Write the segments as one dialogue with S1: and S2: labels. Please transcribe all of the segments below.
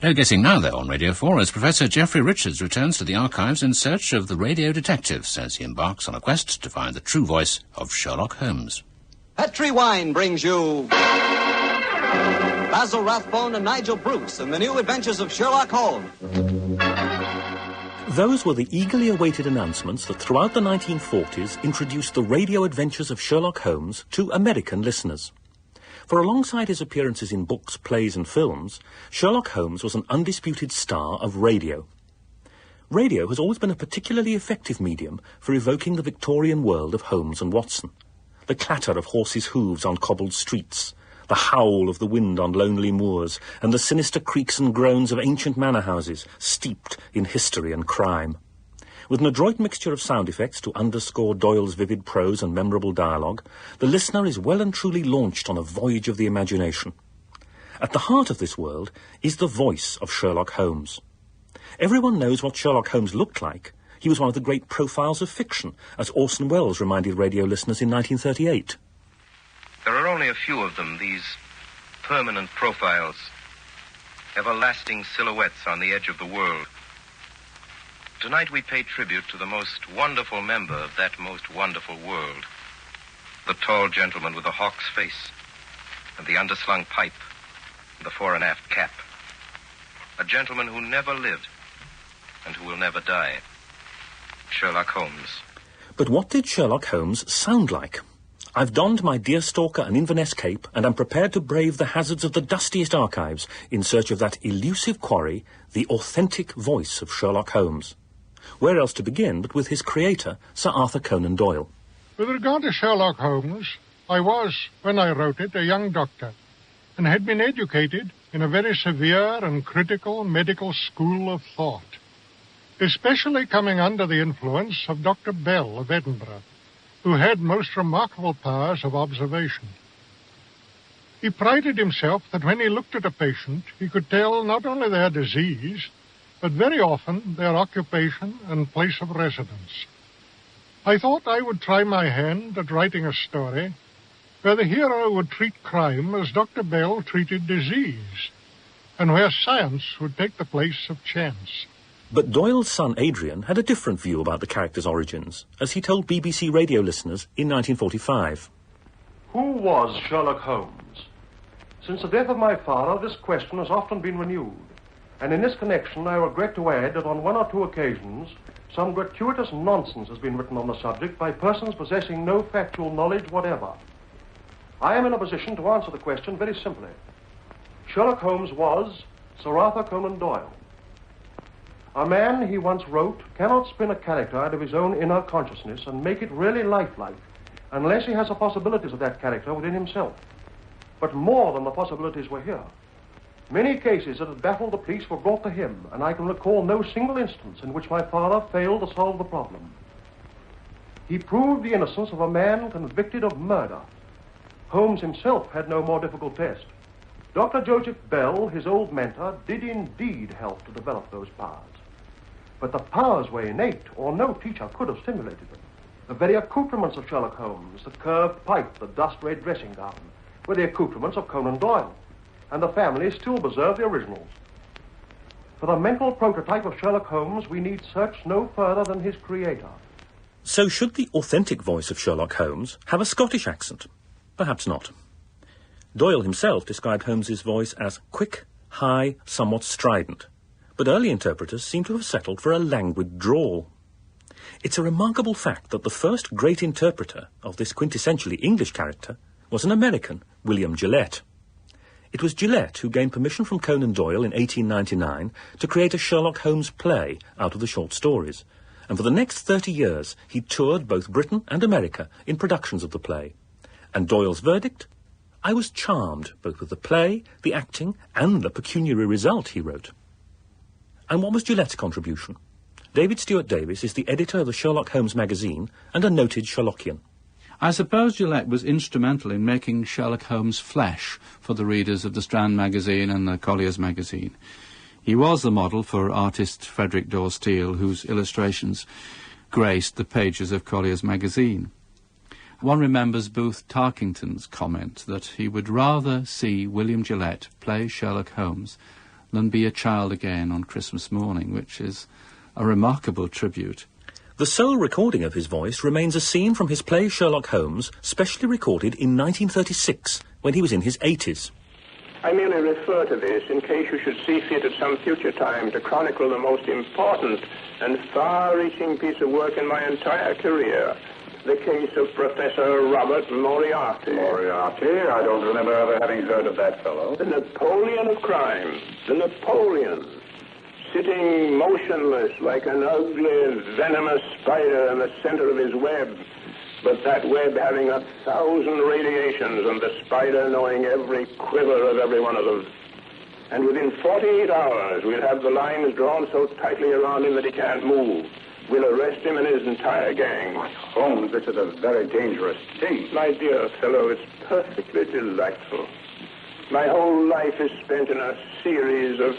S1: No guessing now, though, on Radio 4, as Professor Geoffrey Richards returns to the archives in search of the radio detectives as he embarks on a quest to find the true voice of Sherlock Holmes.
S2: Petri Wine brings you Basil Rathbone and Nigel Bruce in the new adventures of Sherlock Holmes.
S3: Those were the eagerly awaited announcements that throughout the 1940s introduced the radio adventures of Sherlock Holmes to American listeners. For alongside his appearances in books, plays and films, Sherlock Holmes was an undisputed star of radio. Radio has always been a particularly effective medium for evoking the Victorian world of Holmes and Watson. The clatter of horses' hooves on cobbled streets, the howl of the wind on lonely moors, and the sinister creaks and groans of ancient manor houses steeped in history and crime. With an adroit mixture of sound effects to underscore Doyle's vivid prose and memorable dialogue, the listener is well and truly launched on a voyage of the imagination. At the heart of this world is the voice of Sherlock Holmes. Everyone knows what Sherlock Holmes looked like. He was one of the great profiles of fiction, as Orson Welles reminded radio listeners in 1938.
S4: There are only a few of them, these permanent profiles, everlasting silhouettes on the edge of the world. Tonight we pay tribute to the most wonderful member of that most wonderful world. The tall gentleman with the hawk's face and the underslung pipe and the fore and aft cap. A gentleman who never lived and who will never die. Sherlock Holmes.
S3: But what did Sherlock Holmes sound like? I've donned my deerstalker and Inverness cape and am prepared to brave the hazards of the dustiest archives in search of that elusive quarry, the authentic voice of Sherlock Holmes. Where else to begin but with his creator, Sir Arthur Conan Doyle?
S5: With regard to Sherlock Holmes, I was, when I wrote it, a young doctor, and had been educated in a very severe and critical medical school of thought, especially coming under the influence of Dr. Bell of Edinburgh, who had most remarkable powers of observation. He prided himself that when he looked at a patient, he could tell not only their disease, but very often their occupation and place of residence. I thought I would try my hand at writing a story where the hero would treat crime as Dr. Bell treated disease, and where science would take the place of chance.
S3: But Doyle's son Adrian had a different view about the character's origins, as he told BBC radio listeners in 1945.
S6: Who was Sherlock Holmes? Since the death of my father, this question has often been renewed. And in this connection, I regret to add that on one or two occasions, some gratuitous nonsense has been written on the subject by persons possessing no factual knowledge whatever. I am in a position to answer the question very simply. Sherlock Holmes was Sir Arthur Conan Doyle. A man, he once wrote, cannot spin a character out of his own inner consciousness and make it really lifelike unless he has the possibilities of that character within himself. But more than the possibilities were here. Many cases that had baffled the police were brought to him, and I can recall no single instance in which my father failed to solve the problem. He proved the innocence of a man convicted of murder. Holmes himself had no more difficult test. Dr. Joseph Bell, his old mentor, did indeed help to develop those powers. But the powers were innate, or no teacher could have stimulated them. The very accoutrements of Sherlock Holmes, the curved pipe, the dust-red dressing gown, were the accoutrements of Conan Doyle. And the family still preserve the originals. For the mental prototype of Sherlock Holmes, we need search no further than his creator.
S3: So should the authentic voice of Sherlock Holmes have a Scottish accent? Perhaps not. Doyle himself described Holmes's voice as quick, high, somewhat strident, but early interpreters seem to have settled for a languid drawl. It's a remarkable fact that the first great interpreter of this quintessentially English character was an American, William Gillette. It was Gillette who gained permission from Conan Doyle in 1899 to create a Sherlock Holmes play out of the short stories, and for the next 30 years he toured both Britain and America in productions of the play. And Doyle's verdict? I was charmed both with the play, the acting, and the pecuniary result, he wrote. And what was Gillette's contribution? David Stuart Davis is the editor of the Sherlock Holmes magazine and a noted Sherlockian.
S7: I suppose Gillette was instrumental in making Sherlock Holmes flesh for the readers of the Strand magazine and the Collier's magazine. He was the model for artist Frederick Dorr Steele, whose illustrations graced the pages of Collier's magazine. One remembers Booth Tarkington's comment that he would rather see William Gillette play Sherlock Holmes than be a child again on Christmas morning, which is a remarkable tribute.
S3: The sole recording of his voice remains a scene from his play Sherlock Holmes, specially recorded in 1936, when he was in his 80s.
S8: I merely refer to this in case you should see fit at some future time to chronicle the most important and far-reaching piece of work in my entire career, the case of Professor Robert Moriarty.
S9: Moriarty? I don't remember ever having heard of that fellow.
S8: The Napoleon of crime. The Napoleon. Sitting motionless like an ugly, venomous spider in the center of his web, but that web having 1,000 radiations and the spider knowing every quiver of every one of them. And within 48 hours, we'll have the lines drawn so tightly around him that he can't move. We'll arrest him and his entire gang.
S9: Holmes, this is a very dangerous thing.
S8: My dear fellow, it's perfectly delightful. My whole life is spent in a series of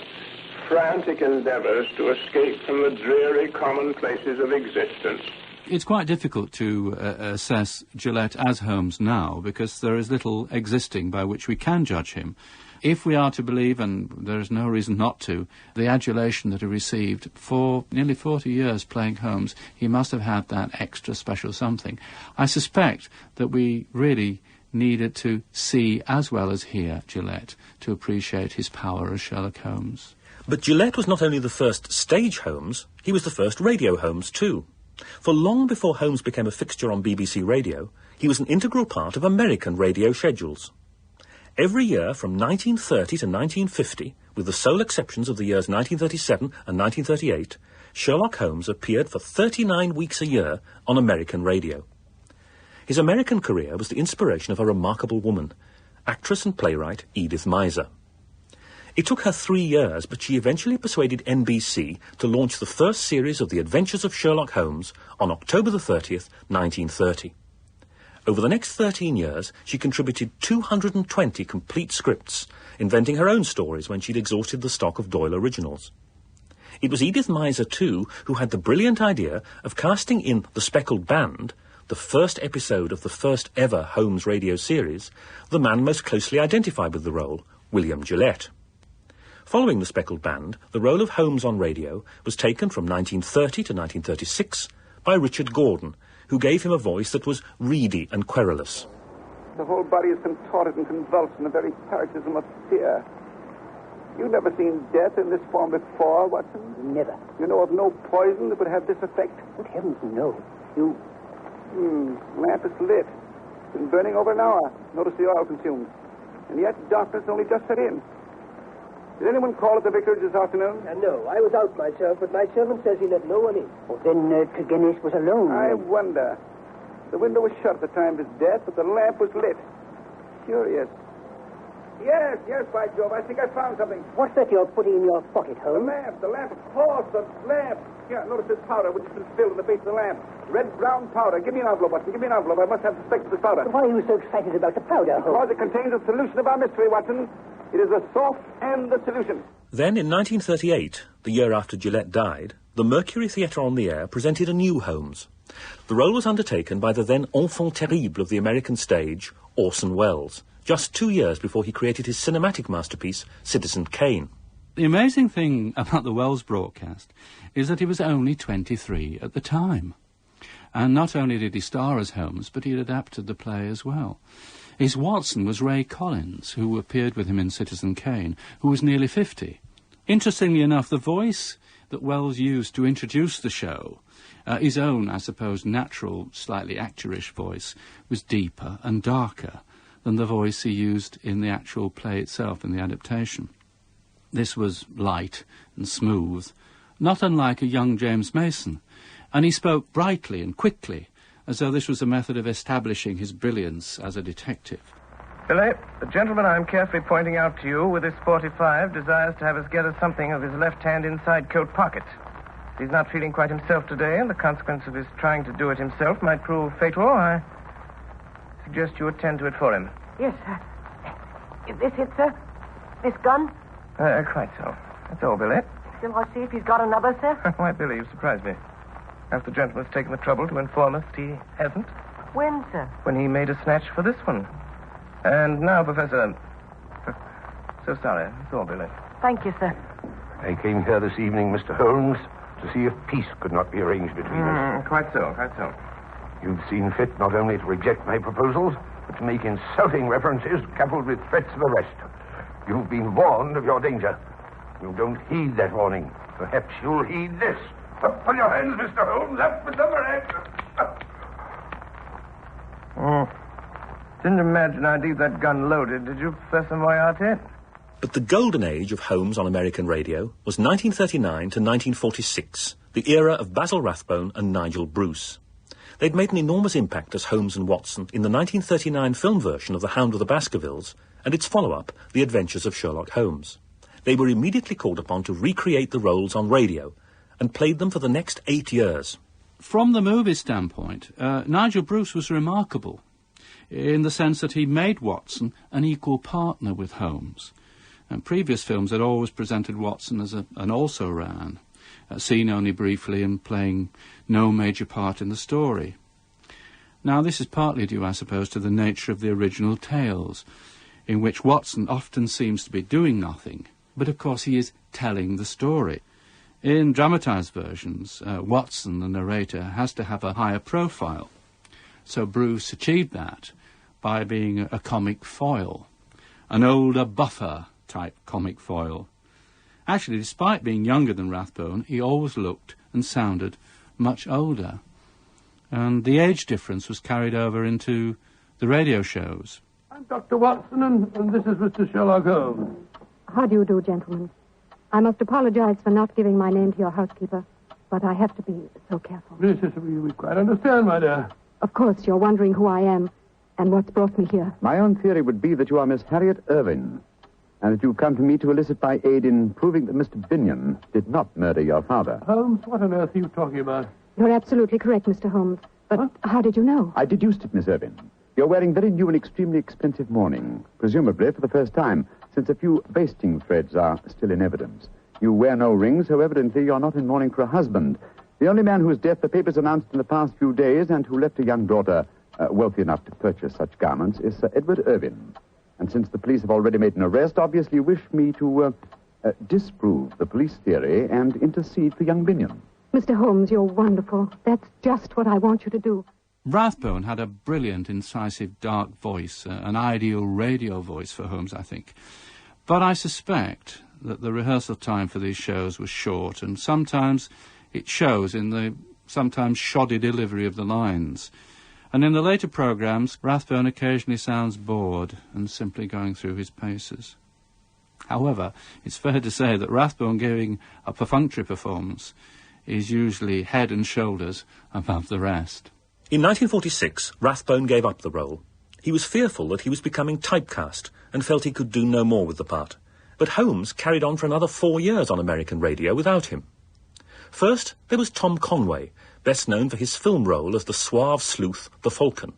S8: frantic endeavors to escape from the dreary commonplaces of existence.
S7: It's quite difficult to assess Gillette as Holmes now, because there is little existing by which we can judge him. If we are to believe, and there is no reason not to, the adulation that he received for nearly 40 years playing Holmes, he must have had that extra special something. I suspect that we really needed to see as well as hear Gillette to appreciate his power as Sherlock Holmes.
S3: But Gillette was not only the first stage Holmes, he was the first radio Holmes too. For long before Holmes became a fixture on BBC Radio, he was an integral part of American radio schedules. Every year from 1930 to 1950, with the sole exceptions of the years 1937 and 1938, Sherlock Holmes appeared for 39 weeks a year on American radio. His American career was the inspiration of a remarkable woman, actress and playwright Edith Meiser. It took her 3 years, but she eventually persuaded NBC to launch the first series of The Adventures of Sherlock Holmes on October the 30th, 1930. Over the next 13 years, she contributed 220 complete scripts, inventing her own stories when she'd exhausted the stock of Doyle originals. It was Edith Meiser, too, who had the brilliant idea of casting in The Speckled Band, the first episode of the first ever Holmes radio series, the man most closely identified with the role, William Gillette. Following The Speckled Band, the role of Holmes on radio was taken from 1930 to 1936 by Richard Gordon, who gave him a voice that was reedy and querulous.
S10: The whole body is contorted and convulsed in a very paroxysm of fear. You've never seen death in this form before, Watson?
S11: Never.
S10: You know of no poison that would have this effect?
S11: Good heavens, no.
S10: Lamp is lit. It's been burning over an hour. Notice the oil consumed. And yet darkness only just set in. Did anyone call at the vicarage this afternoon?
S11: No, I was out myself, but my servant says he let no one in. Oh, then Tregennis was alone.
S10: I wonder. The window was shut at the time of his death, but the lamp was lit. Curious. Yes, by Jove, I think I found something.
S11: What's that you're putting in your pocket, Holmes?
S10: The lamp, of course, the lamp. Here, notice this powder which has been spilled in the base of the lamp. Red-brown powder. Give me an envelope, Watson. Give me an envelope. I must have suspected this powder.
S11: But why are you so excited about the powder, Holmes?
S10: Because it contains a solution of our mystery, Watson. It is the source and the solution.
S3: Then, in 1938, the year after Gillette died, the Mercury Theatre on the Air presented a new Holmes. The role was undertaken by the then enfant terrible of the American stage, Orson Welles, just 2 years before he created his cinematic masterpiece, Citizen Kane.
S7: The amazing thing about the Wells broadcast is that he was only 23 at the time. And not only did he star as Holmes, but he had adapted the play as well. His Watson was Ray Collins, who appeared with him in Citizen Kane, who was nearly 50. Interestingly enough, the voice that Wells used to introduce the show, his own, I suppose, natural, slightly actorish voice, was deeper and darker than the voice he used in the actual play itself, in the adaptation. This was light and smooth, not unlike a young James Mason, and he spoke brightly and quickly, as though this was a method of establishing his brilliance as a detective.
S4: Billy, the gentleman I'm carefully pointing out to you with his .45 desires to have us gather something of his left hand inside coat pocket. He's not feeling quite himself today, and the consequence of his trying to do it himself might prove fatal. I suggest you attend to it for him.
S12: Yes, sir. Is this it, sir? This gun?
S4: Quite so. That's all, Billy.
S12: Shall I see if he's got another, sir?
S4: Why, Billy, you've surprised me. After the gentleman's taken the trouble to inform us that he hasn't.
S12: When, sir?
S4: When he made a snatch for this one. And now, Professor... So sorry. That's all, Billy.
S12: Thank you, sir.
S13: I came here this evening, Mr. Holmes, to see if peace could not be arranged between us.
S4: Quite so, quite so.
S13: You've seen fit not only to reject my proposals, but to make insulting references coupled with threats of arrest. You've been warned of your danger. You don't heed that warning. Perhaps you'll heed this. Up on your hands, Mr. Holmes. Up with them ahead.
S4: Didn't imagine I'd leave that gun loaded, did you, Professor Moriarty?
S3: But the golden age of Holmes on American radio was 1939 to 1946, the era of Basil Rathbone and Nigel Bruce. They'd made an enormous impact as Holmes and Watson in the 1939 film version of The Hound of the Baskervilles and its follow-up, The Adventures of Sherlock Holmes. They were immediately called upon to recreate the roles on radio and played them for the next 8 years.
S7: From the movie standpoint, Nigel Bruce was remarkable in the sense that he made Watson an equal partner with Holmes. And previous films had always presented Watson as an also-ran, seen only briefly and playing no major part in the story. Now, this is partly due, I suppose, to the nature of the original tales, in which Watson often seems to be doing nothing, but of course he is telling the story. In dramatised versions, Watson, the narrator, has to have a higher profile. So Bruce achieved that by being a comic foil, an older, buffer type comic foil. Actually, despite being younger than Rathbone, he always looked and sounded much older. And the age difference was carried over into the radio shows.
S6: I'm Dr. Watson, and this is Mr. Sherlock Holmes.
S14: How do you do, gentlemen? I must apologize for not giving my name to your housekeeper, but I have to be so careful.
S6: Yes, we quite understand, my dear.
S14: Of course, you're wondering who I am and what's brought me here.
S15: My own theory would be that you are Miss Harriet Irving, and that you've come to me to elicit my aid in proving that Mr. Binion did not murder your father.
S6: Holmes, what on earth are you talking about?
S14: You're absolutely correct, Mr. Holmes. But how did you know?
S15: I deduced it, Miss Irving. You're wearing very new and extremely expensive mourning, presumably for the first time, since a few basting threads are still in evidence. You wear no rings, so evidently you're not in mourning for a husband. The only man whose death the papers announced in the past few days and who left a young daughter wealthy enough to purchase such garments is Sir Edward Irving. And since the police have already made an arrest, obviously you wish me to disprove the police theory and intercede for young Binion.
S14: Mr. Holmes, you're wonderful. That's just what I want you to do.
S7: Rathbone had a brilliant, incisive, dark voice, an ideal radio voice for Holmes, I think. But I suspect that the rehearsal time for these shows was short, and sometimes it shows in the sometimes shoddy delivery of the lines. And in the later programmes, Rathbone occasionally sounds bored and simply going through his paces. However, it's fair to say that Rathbone giving a perfunctory performance is usually head and shoulders above the rest.
S3: In 1946, Rathbone gave up the role. He was fearful that he was becoming typecast and felt he could do no more with the part. But Holmes carried on for another 4 years on American radio without him. First, there was Tom Conway, best known for his film role as the suave sleuth, the Falcon.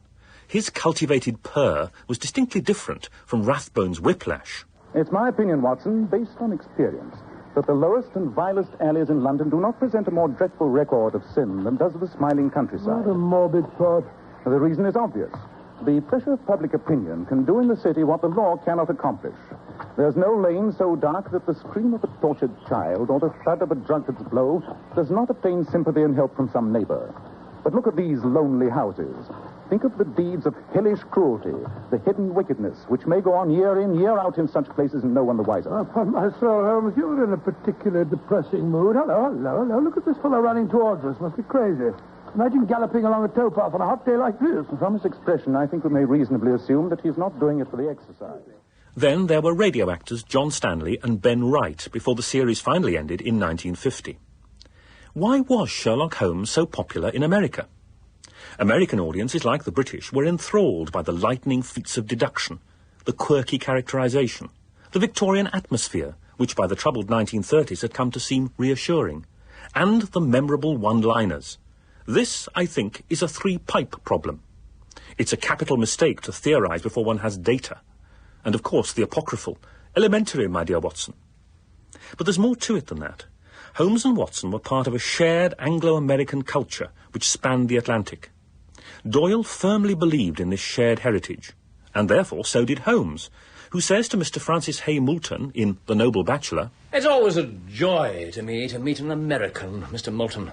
S3: His cultivated purr was distinctly different from Rathbone's whiplash.
S15: It's my opinion, Watson, based on experience, that the lowest and vilest alleys in London do not present a more dreadful record of sin than does the smiling countryside.
S6: What a morbid thought.
S15: The reason is obvious. The pressure of public opinion can do in the city what the law cannot accomplish. There's no lane so dark that the scream of a tortured child or the thud of a drunkard's blow does not obtain sympathy and help from some neighbor. But look at these lonely houses. Think of the deeds of hellish cruelty, the hidden wickedness, which may go on year in, year out in such places and no one the wiser.
S6: Upon my soul, Holmes, you're in a particularly depressing mood. Hello. Look at this fellow running towards us. Must be crazy. Imagine galloping along a towpath on a hot day like this.
S15: From his expression, I think we may reasonably assume that he's not doing it for the exercise.
S3: Then there were radio actors John Stanley and Ben Wright before the series finally ended in 1950. Why was Sherlock Holmes so popular in America? American audiences, like the British, were enthralled by the lightning feats of deduction, the quirky characterization, the Victorian atmosphere, which by the troubled 1930s had come to seem reassuring, and the memorable one-liners. This, I think, is a three-pipe problem. It's a capital mistake to theorize before one has data. And, of course, the apocryphal. Elementary, my dear Watson. But there's more to it than that. Holmes and Watson were part of a shared Anglo-American culture which spanned the Atlantic. Doyle firmly believed in this shared heritage, and therefore so did Holmes, who says to Mr. Francis Hay Moulton in The Noble Bachelor,
S16: "It's always a joy to me to meet an American, Mr. Moulton.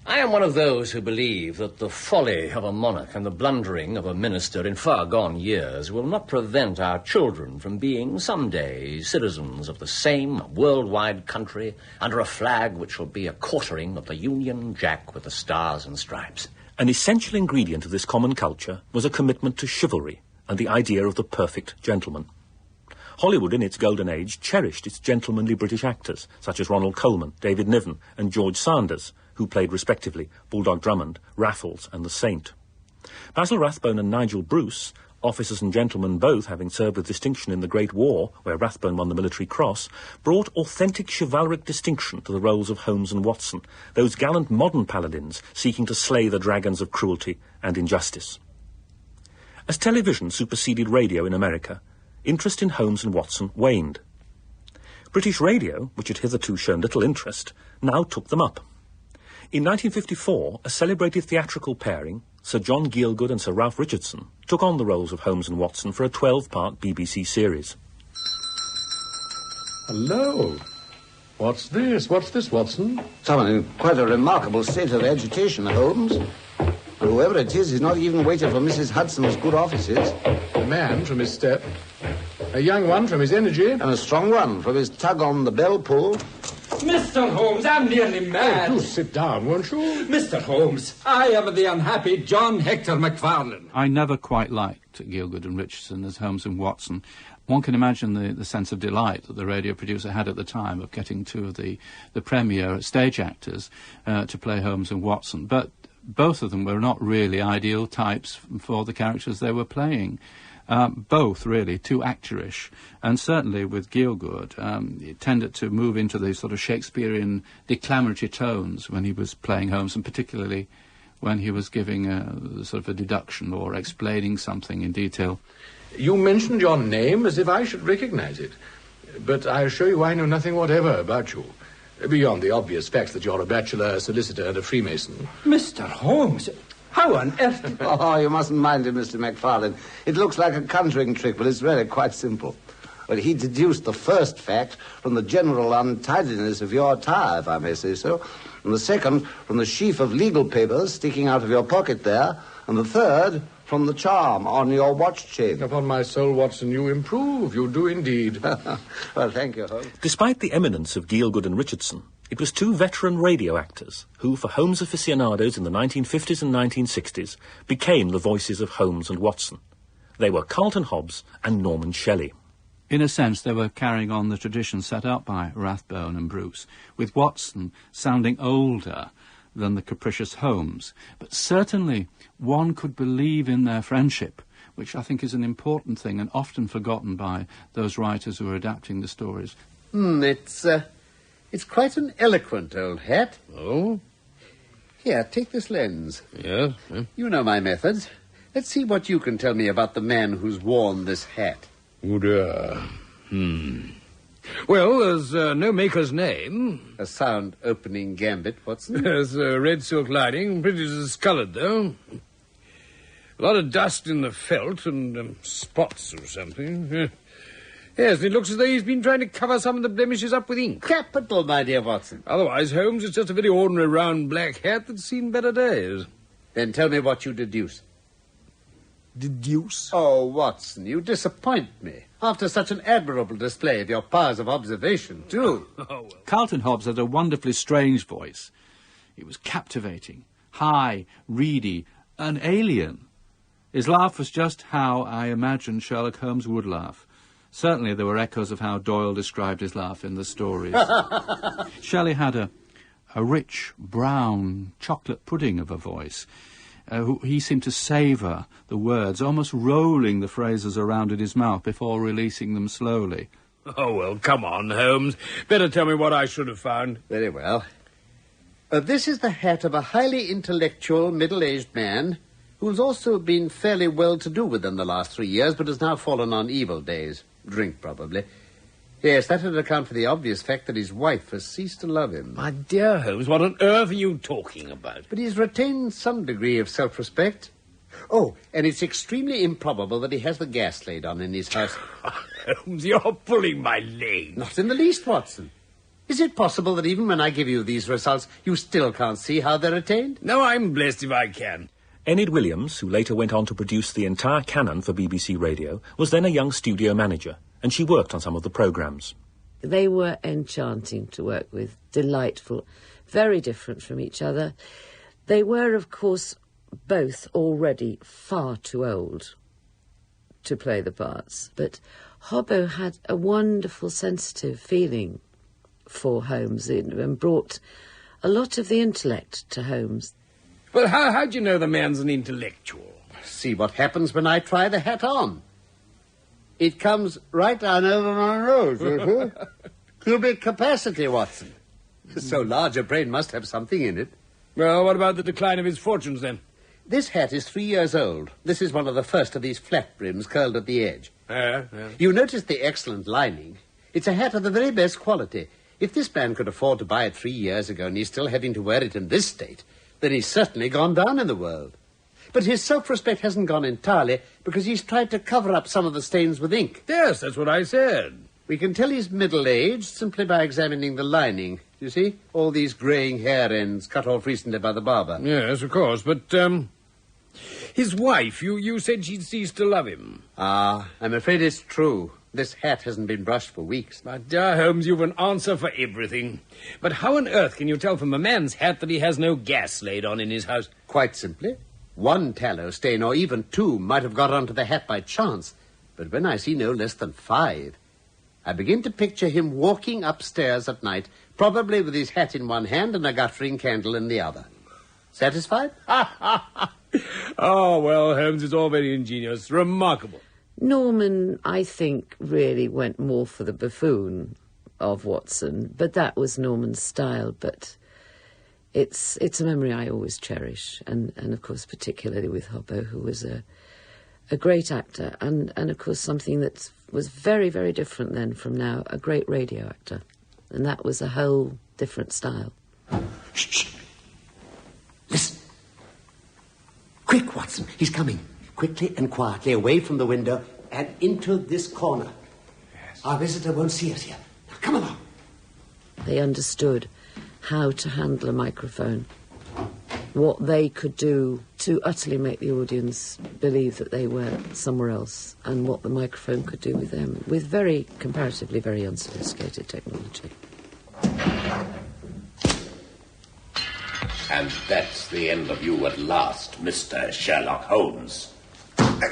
S16: I am one of those who believe that the folly of a monarch and the blundering of a minister in far gone years will not prevent our children from being someday citizens of the same worldwide country under a flag which will be a quartering of the Union Jack with the stars and stripes."
S3: An essential ingredient of this common culture was a commitment to chivalry and the idea of the perfect gentleman. Hollywood in its golden age cherished its gentlemanly British actors, such as Ronald Colman, David Niven and George Sanders, who played respectively Bulldog Drummond, Raffles and the Saint. Basil Rathbone and Nigel Bruce, officers and gentlemen both having served with distinction in the Great War, where Rathbone won the Military Cross, brought authentic chivalric distinction to the roles of Holmes and Watson, those gallant modern paladins seeking to slay the dragons of cruelty and injustice. As television superseded radio in America, interest in Holmes and Watson waned. British radio, which had hitherto shown little interest, now took them up. In 1954, a celebrated theatrical pairing, Sir John Gielgud and Sir Ralph Richardson, took on the roles of Holmes and Watson for a 12-part BBC series.
S17: Hello. What's this, Watson?
S18: Someone in quite a remarkable state of agitation, Holmes. And whoever it is not even waited for Mrs. Hudson's good offices.
S17: A man from his step, a young one from his energy,
S18: and a strong one from his tug on the bell pull.
S19: Mr. Holmes, I'm nearly mad.
S17: Oh, do sit down, won't you?
S19: Mr. Holmes, I am the unhappy John Hector MacFarlane.
S7: I never quite liked Gielgud and Richardson as Holmes and Watson. One can imagine the sense of delight that the radio producer had at the time of getting two of the premier stage actors to play Holmes and Watson. But both of them were not really ideal types for the characters they were playing. Both really too actorish, and certainly with Gielgud, it tended to move into these sort of Shakespearean declamatory tones when he was playing Holmes, and particularly when he was giving sort of a deduction or explaining something in detail.
S17: You mentioned your name as if I should recognize it, but I assure you I know nothing whatever about you, beyond the obvious facts that you're a bachelor, a solicitor, and a Freemason.
S19: Mr. Holmes, how on earth...
S18: Oh, you mustn't mind him, Mr. MacFarlane. It looks like a conjuring trick, but it's really quite simple. Well, he deduced the first fact from the general untidiness of your attire, if I may say so, and the second from the sheaf of legal papers sticking out of your pocket there, and the third from the charm on your watch chain.
S17: Upon my soul, Watson, you improve. You do indeed.
S18: Well, thank you, Holmes.
S3: Despite the eminence of Gielgud and Richardson, it was two veteran radio actors who, for Holmes aficionados in the 1950s and 1960s, became the voices of Holmes and Watson. They were Carlton Hobbs and Norman Shelley.
S7: In a sense, they were carrying on the tradition set up by Rathbone and Bruce, with Watson sounding older than the capricious Holmes. But certainly one could believe in their friendship, which I think is an important thing and often forgotten by those writers who are adapting the stories.
S18: It's quite an eloquent old hat.
S20: Oh?
S18: Here, take this lens.
S20: Yes?
S18: You know my methods. Let's see what you can tell me about the man who's worn this hat.
S20: Oh, dear. Well, there's no maker's name.
S18: A sound opening gambit, Watson.
S20: There's a red silk lining, pretty discoloured, though. A lot of dust in the felt and spots or something. Yes, and it looks as though he's been trying to cover some of the blemishes up with ink.
S18: Capital, my dear Watson.
S20: Otherwise, Holmes, it's just a very ordinary round black hat that's seen better days.
S18: Then tell me what you deduce.
S20: Deduce?
S18: Oh, Watson, you disappoint me. After such an admirable display of your powers of observation, too.
S20: Oh, well.
S7: Carlton Hobbs had a wonderfully strange voice. It was captivating, high, reedy, an alien. His laugh was just how I imagined Sherlock Holmes would laugh. Certainly there were echoes of how Doyle described his laugh in the stories. Shelley had a rich, brown, chocolate pudding of a voice. He seemed to savour the words, almost rolling the phrases around in his mouth before releasing them slowly.
S20: Oh, well, come on, Holmes. Better tell me what I should have found.
S18: Very well. This is the hat of a highly intellectual, middle-aged man who's also been fairly well-to-do within the last 3 years, but has now fallen on evil days. Drink, probably. Yes, that would account for the obvious fact that his wife has ceased to love him.
S20: My dear Holmes, what on earth are you talking about?
S18: But he's retained some degree of self-respect.
S21: Oh, and it's extremely improbable that he has the gas laid on in his house.
S20: Holmes, you're pulling my leg.
S21: Not in the least, Watson. Is it possible that even when I give you these results, you still can't see how they're attained?
S20: No, I'm blessed if I can.
S3: Enid Williams, who later went on to produce the entire canon for BBC Radio, was then a young studio manager, and she worked on some of the programmes.
S22: They were enchanting to work with, delightful, very different from each other. They were, of course, both already far too old to play the parts, but Hobbo had a wonderful sensitive feeling for Holmes and brought a lot of the intellect to Holmes.
S20: Well, how do you know the man's an intellectual?
S21: See what happens when I try the hat on. It comes right down over my nose. Cubic capacity, Watson. So large a brain must have something in it.
S20: Well, what about the decline of his fortunes, then?
S21: This hat is 3 years old. This is one of the first of these flat brims curled at the edge.
S20: Yeah.
S21: You notice the excellent lining. It's a hat of the very best quality. If this man could afford to buy it 3 years ago and he's still having to wear it in this state, then he's certainly gone down in the world. But his self-respect hasn't gone entirely because he's tried to cover up some of the stains with ink.
S20: Yes, that's what I said.
S21: We can tell he's middle-aged simply by examining the lining. You see? All these greying hair ends cut off recently by the barber.
S20: Yes, of course, but, his wife, you said she'd ceased to love him.
S21: Ah, I'm afraid it's true. This hat hasn't been brushed for weeks.
S20: My dear Holmes, you've an answer for everything. But how on earth can you tell from a man's hat that he has no gas laid on in his house?
S21: Quite simply. One tallow stain, or even two, might have got onto the hat by chance. But when I see no less than 5, I begin to picture him walking upstairs at night, probably with his hat in one hand and a guttering candle in the other. Satisfied?
S20: Oh, well, Holmes, it's all very ingenious. Remarkable.
S22: Norman, I think, really went more for the buffoon of Watson, but that was Norman's style. But it's a memory I always cherish, and of course, particularly with Hobbo, who was a great actor, and of course, something that was very, very different then from now, a great radio actor. And that was a whole different style.
S21: Shh. Listen. Quick, Watson, he's coming. Quickly and quietly away from the window and into this corner. Yes. Our visitor won't see us here. Now, come along.
S22: They understood how to handle a microphone, what they could do to utterly make the audience believe that they were somewhere else, and what the microphone could do with them, with comparatively very unsophisticated technology.
S23: And that's the end of you at last, Mr. Sherlock Holmes.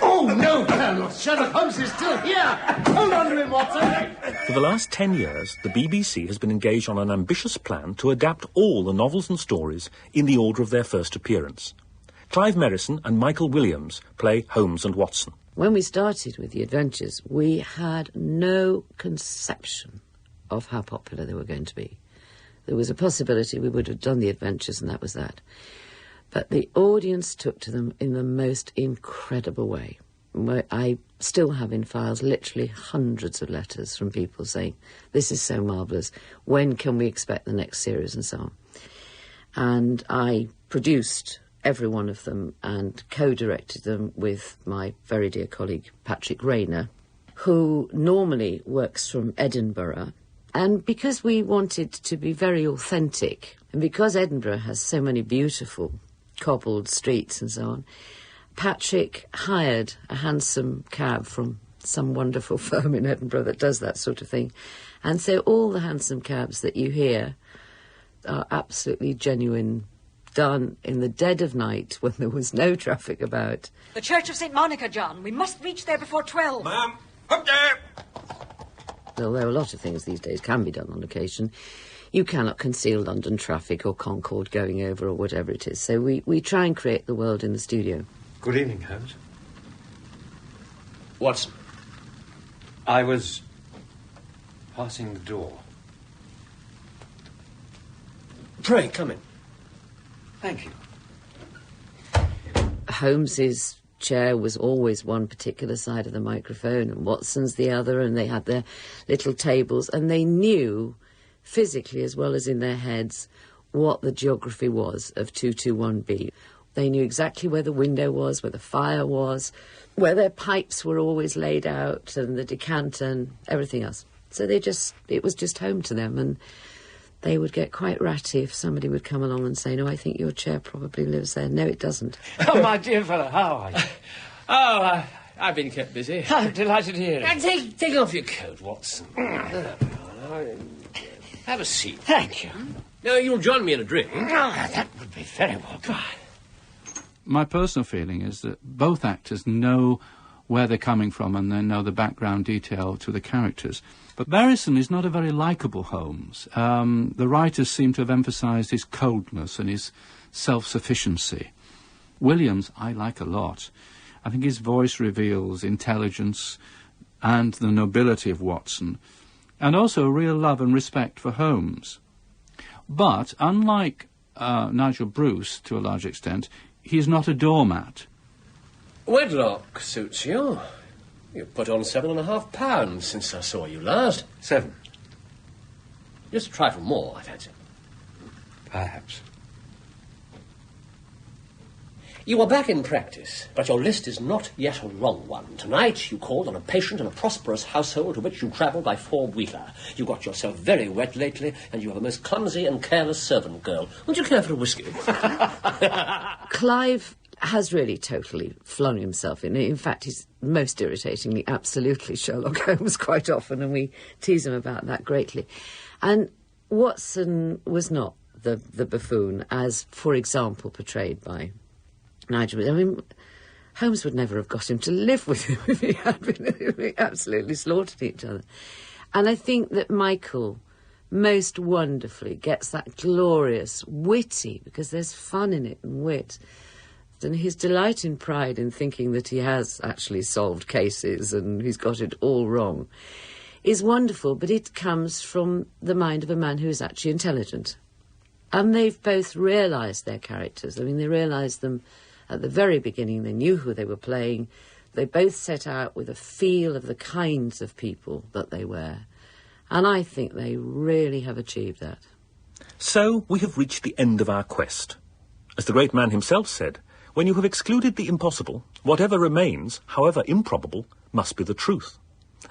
S21: Oh, no, Colonel! Sherlock Holmes is still here! Hold on to him, Watson!
S3: For the last 10 years, the BBC has been engaged on an ambitious plan to adapt all the novels and stories in the order of their first appearance. Clive Merrison and Michael Williams play Holmes and Watson.
S22: When we started with the adventures, we had no conception of how popular they were going to be. There was a possibility we would have done the adventures, and that was that. But the audience took to them in the most incredible way. I still have in files literally hundreds of letters from people saying, this is so marvellous, when can we expect the next series, and so on. And I produced every one of them and co-directed them with my very dear colleague Patrick Rayner, who normally works from Edinburgh. And because we wanted to be very authentic, and because Edinburgh has so many beautiful cobbled streets and so on, Patrick hired a hansom cab from some wonderful firm in Edinburgh that does that sort of thing. And so all the hansom cabs that you hear are absolutely genuine, done in the dead of night when there was no traffic about.
S24: The Church of St. Monica, John. We must reach there before 12.
S20: Ma'am, up there!
S22: Although a lot of things these days can be done on occasion, you cannot conceal London traffic or Concorde going over or whatever it is. So we try and create the world in the studio.
S25: Good evening, Holmes.
S21: Watson.
S25: I was passing the door.
S21: Pray, come in.
S25: Thank you.
S22: Holmes's chair was always one particular side of the microphone and Watson's the other, and they had their little tables, and they knew physically as well as in their heads what the geography was of 221B. They knew exactly where the window was, where the fire was, where their pipes were always laid out, and the decanter and everything else. So it was just home to them, and they would get quite ratty if somebody would come along and say, "No, I think your chair probably lives there." No, it doesn't.
S1: Oh, my dear fellow, how are you?
S16: Oh, I've been kept busy.
S1: I'm delighted to hear it.
S16: Take off your coat, Watson. Have a seat.
S1: Thank you.
S16: No, you'll join me in a drink.
S1: Oh, that would be very welcome.
S7: My personal feeling is that both actors know where they're coming from and they know the background detail to the characters. But Barrison is not a very likeable Holmes. The writers seem to have emphasised his coldness and his self-sufficiency. Williams, I like a lot. I think his voice reveals intelligence and the nobility of Watson, and also a real love and respect for Holmes. But, unlike Nigel Bruce, to a large extent, he is not a doormat.
S16: Wedlock suits you. You've put on 7.5 pounds since I saw you last.
S1: 7.
S16: Just a trifle more, I fancy.
S1: Perhaps.
S16: You are back in practice, but your list is not yet a wrong one. Tonight you called on a patient in a prosperous household to which you travelled by 4-wheeler. You got yourself very wet lately, and you have a most clumsy and careless servant girl. Would you care for a whisky?
S22: Clive has really totally flung himself in. In fact, he's most irritatingly absolutely Sherlock Holmes quite often, and we tease him about that greatly. And Watson was not the buffoon, as, for example, portrayed by Nigel. I mean, Holmes would never have got him to live with him if he had been absolutely slaughtered each other. And I think that Michael most wonderfully gets that glorious, witty, because there's fun in it and wit, and his delight and pride in thinking that he has actually solved cases and he's got it all wrong is wonderful, but it comes from the mind of a man who is actually intelligent. And they've both realised their characters. I mean, they realised them at the very beginning. They knew who they were playing. They both set out with a feel of the kinds of people that they were. And I think they really have achieved that.
S3: So we have reached the end of our quest. As the great man himself said, when you have excluded the impossible, whatever remains, however improbable, must be the truth.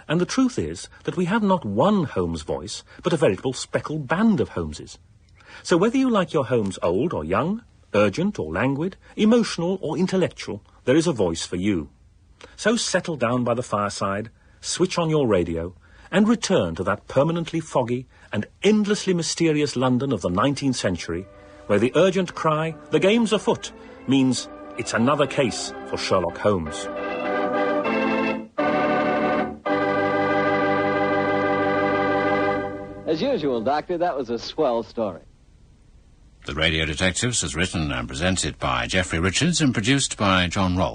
S3: And the truth is that we have not one Holmes voice, but a veritable speckled band of Holmeses. So whether you like your Holmes old or young, urgent or languid, emotional or intellectual, there is a voice for you. So settle down by the fireside, switch on your radio, and return to that permanently foggy and endlessly mysterious London of the 19th century, where the urgent cry, "The game's afoot," means it's another case for Sherlock Holmes.
S2: As usual, Doctor, that was a swell story.
S5: The Radio Detectives was written and presented by Geoffrey Richards and produced by John Roll.